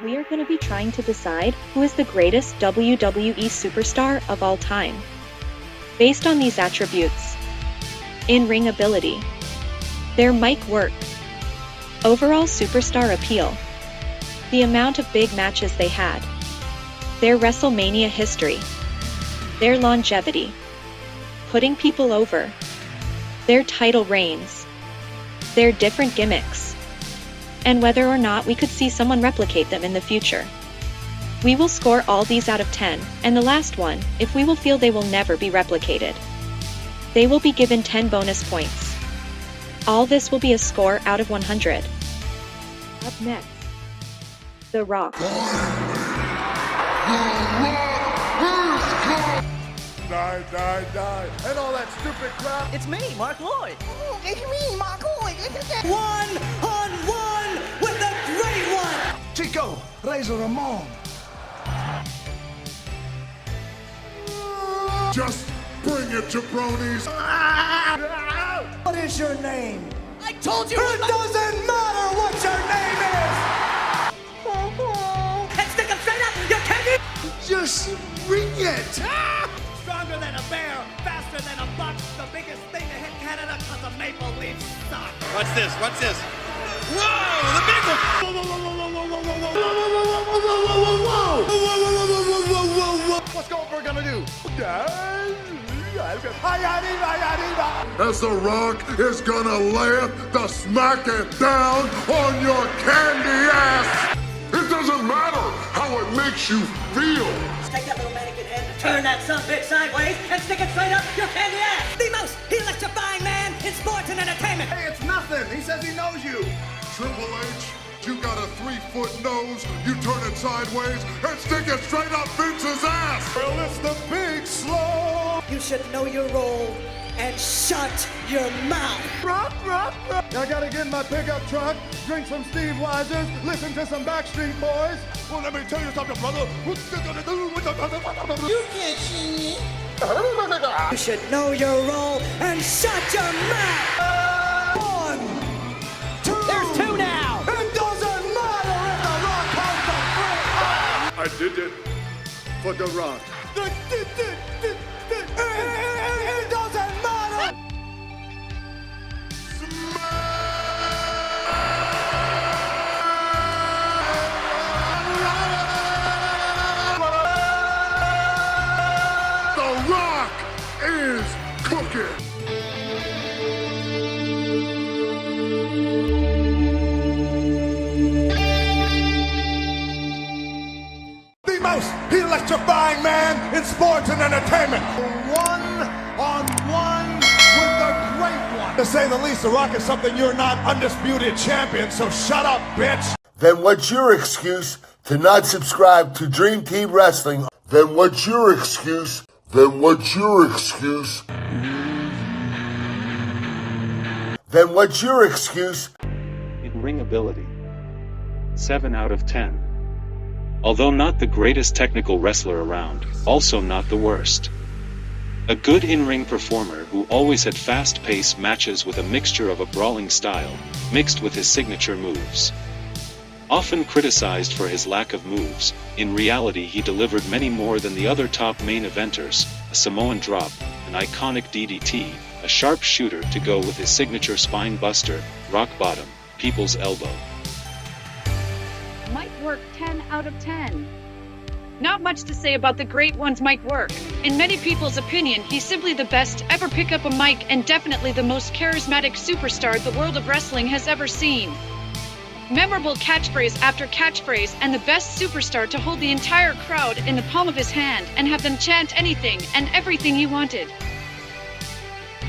We are going to be trying to decide who is the greatest WWE superstar of all time. Based on these attributes: in-ring ability, their mic work, overall superstar appeal, the amount of big matches they had, their WrestleMania history, their longevity, putting people over, their title reigns, their different gimmicks, and whether or not we could see someone replicate them in the future. We will score all these out of 10, and the last one, if we will feel they will never be replicated. They will be given 10 bonus points. All this will be a score out of 100. Up next, The Rock. Die, and all that stupid crap. It's me, Mark Lloyd. Oh, it's me, Mark Lloyd. One-on-one with the great one. Chico, Razor Ramon. Just bring it, jabronis. What is your name? I told you. It doesn't matter what your name And stick him straight up. You can't. is. Just bring it. Stronger than a bear, faster than a buck. The biggest thing to hit Canada because the Maple Leafs suck. What's this? Whoa, the big one. What's Goldberg gonna do? As The Rock is gonna lay the smack it down on your candy ass. It doesn't matter how it makes you feel. Take that little mannequin head, turn that sumbitch sideways, and stick it straight up your candy ass. The most electrifying man in sports and entertainment. Hey, it's nothing. He says he knows you. Triple H, you got a 3-foot nose, you turn it sideways and stick it straight up Vince's ass. Well, it's the big slow. You should know your role and shut your mouth. Rock. I gotta get in my pickup truck, drink some Steve Weisers, listen to some Backstreet Boys. Well, let me tell you something, brother. What you gonna do with the... You can't see me. You should know your role and shut your mouth. 1, 2. There's 2 now. It doesn't matter if The Rock comes to 3. I did it for The Rock. It doesn't matter. The Rock is cooking. The most electrifying man in sports and entertainment. One-on-one with the great one. To say the least, The Rock is something you're not undisputed champion, so shut up, bitch. Then what's your excuse to not subscribe to Dream Team Wrestling? Then what's your excuse? Then what's your excuse? Then what's your excuse? In-ring ability, 7 out of 10. Although not the greatest technical wrestler around, also not the worst. A good in-ring performer who always had fast-paced matches with a mixture of a brawling style, mixed with his signature moves. Often criticized for his lack of moves, in reality he delivered many more than the other top main eventers: a Samoan drop, an iconic DDT, a sharp shooter to go with his signature spine buster, rock bottom, people's elbow. Mic work 10 out of 10. Not much to say about the great one's mic work. In many people's opinion, he's simply the best to ever pick up a mic and definitely the most charismatic superstar the world of wrestling has ever seen. Memorable catchphrase after catchphrase, and the best superstar to hold the entire crowd in the palm of his hand and have them chant anything and everything he wanted.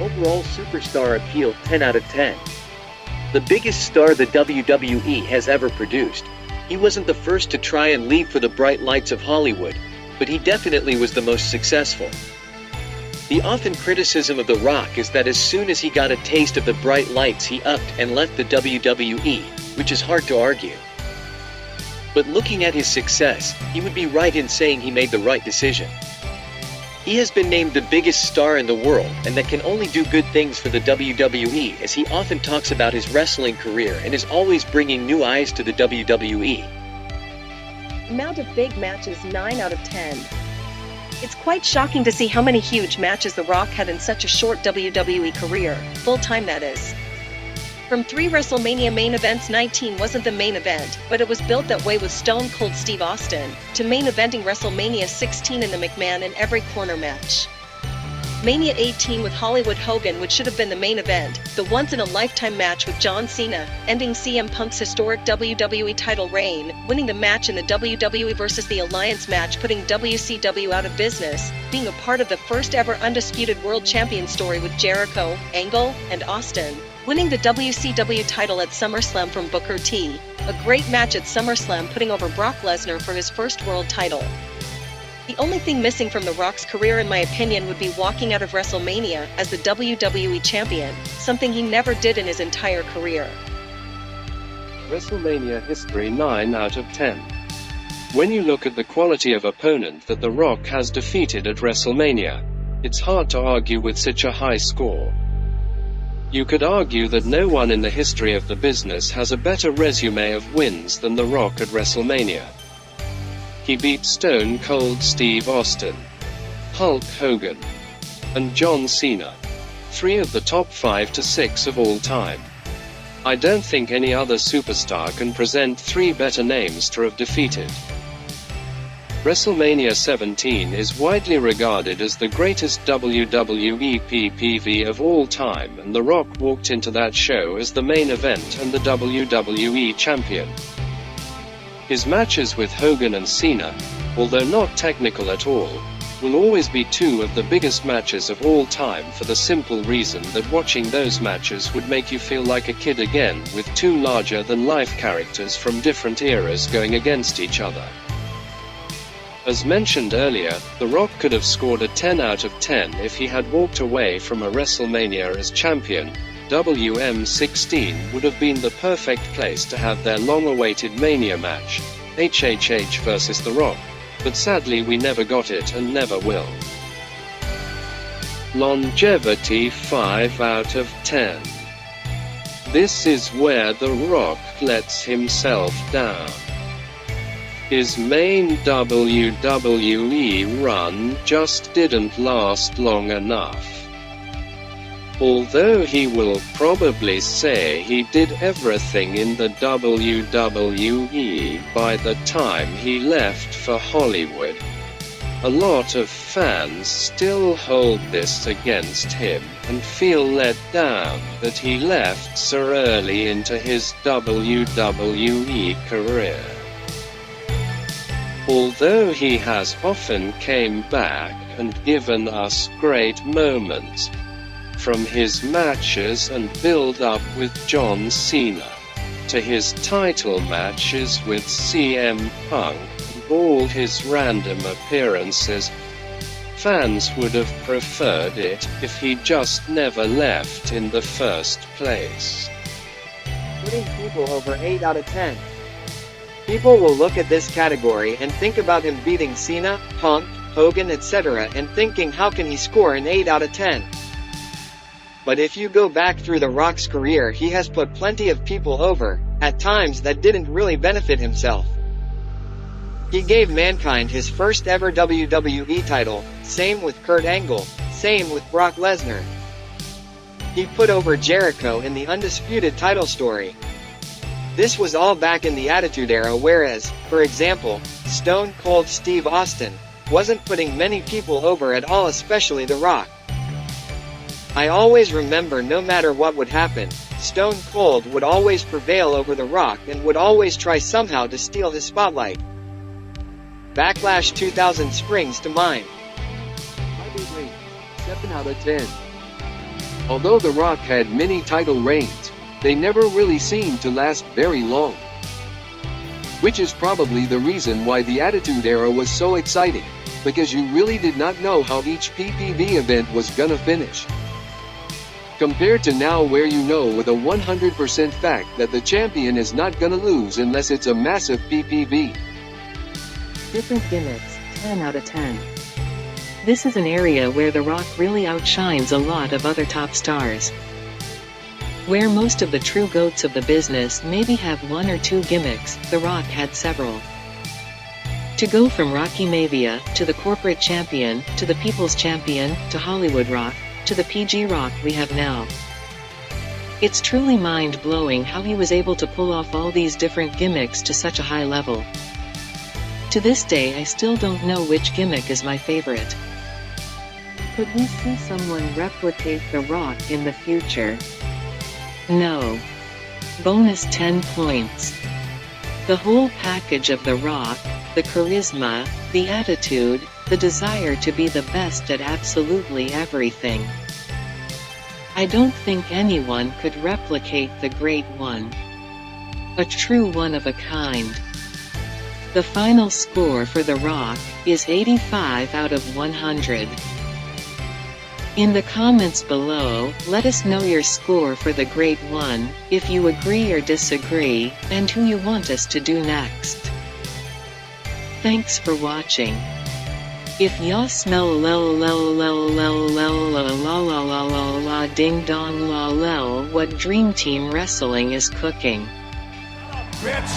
Overall superstar appeal 10 out of 10. The biggest star the WWE has ever produced. He wasn't the first to try and leap for the bright lights of Hollywood, but he definitely was the most successful. The often criticism of The Rock is that as soon as he got a taste of the bright lights he upped and left the WWE, which is hard to argue. But looking at his success, he would be right in saying he made the right decision. He has been named the biggest star in the world, and that can only do good things for the WWE, as he often talks about his wrestling career and is always bringing new eyes to the WWE. Amount of big matches 9 out of 10. It's quite shocking to see how many huge matches The Rock had in such a short WWE career, full-time that is. From 3 WrestleMania main events, 19 wasn't the main event, but it was built that way with Stone Cold Steve Austin, to main eventing WrestleMania 16 in the McMahon in every corner match. Mania 18 with Hollywood Hogan, which should have been the main event, the once-in-a-lifetime match with John Cena, ending CM Punk's historic WWE title reign, winning the match in the WWE vs. the Alliance match, putting WCW out of business, being a part of the first ever undisputed world champion story with Jericho, Angle, and Austin, winning the WCW title at SummerSlam from Booker T, a great match at SummerSlam putting over Brock Lesnar for his first world title. The only thing missing from The Rock's career, in my opinion, would be walking out of WrestleMania as the WWE champion, something he never did in his entire career. WrestleMania history 9 out of 10. When you look at the quality of opponent that The Rock has defeated at WrestleMania, it's hard to argue with such a high score. You could argue that no one in the history of the business has a better resume of wins than The Rock at WrestleMania. He beat Stone Cold Steve Austin, Hulk Hogan, and John Cena, 3 of the top 5 to 6 of all time. I don't think any other superstar can present 3 better names to have defeated. WrestleMania 17 is widely regarded as the greatest WWE PPV of all time, and The Rock walked into that show as the main event and the WWE champion. His matches with Hogan and Cena, although not technical at all, will always be 2 of the biggest matches of all time, for the simple reason that watching those matches would make you feel like a kid again, with 2 larger-than-life characters from different eras going against each other. As mentioned earlier, The Rock could have scored a 10 out of 10 if he had walked away from a WrestleMania as champion. WM16 would have been the perfect place to have their long-awaited Mania match, HHH vs. The Rock, but sadly we never got it and never will. Longevity 5 out of 10. This is where The Rock lets himself down. His main WWE run just didn't last long enough. Although he will probably say he did everything in the WWE by the time he left for Hollywood, a lot of fans still hold this against him and feel let down that he left so early into his WWE career. Although he has often came back and given us great moments, from his matches and build-up with John Cena, to his title matches with CM Punk, and all his random appearances, fans would have preferred it if he just never left in the first place. Putting people over 8 out of 10. People will look at this category and think about him beating Cena, Punk, Hogan, etc. and thinking, how can he score an 8 out of 10? But if you go back through The Rock's career, he has put plenty of people over, at times that didn't really benefit himself. He gave Mankind his first ever WWE title, same with Kurt Angle, same with Brock Lesnar. He put over Jericho in the undisputed title story. This was all back in the Attitude Era, whereas, for example, Stone Cold Steve Austin wasn't putting many people over at all, especially The Rock. I always remember, no matter what would happen, Stone Cold would always prevail over The Rock and would always try somehow to steal his spotlight. Backlash 2000 springs to mind. 7 out of 10. Although The Rock had many title reigns, they never really seemed to last very long. Which is probably the reason why the Attitude Era was so exciting, because you really did not know how each PPV event was gonna finish. Compared to now, where you know with a 100% fact that the champion is not gonna lose unless it's a massive PPV. Different gimmicks, 10 out of 10. This is an area where The Rock really outshines a lot of other top stars. Where most of the true goats of the business maybe have 1 or 2 gimmicks, The Rock had several. To go from Rocky Mavia, to the corporate champion, to the people's champion, to Hollywood Rock, to the PG Rock we have now. It's truly mind-blowing how he was able to pull off all these different gimmicks to such a high level. To this day I still don't know which gimmick is my favorite. Could we see someone replicate The Rock in the future? No. Bonus 10 points. The whole package of The Rock, the charisma, the attitude, the desire to be the best at absolutely everything. I don't think anyone could replicate the Great One. A true one of a kind. The final score for The Rock is 85 out of 100. In the comments below, let us know your score for the Great One, if you agree or disagree, and who you want us to do next. Thanks for watching. If ya smell lel lel lel lel lel la la la la la la ding dong la lel what Dream Team Wrestling is cooking. Bitch!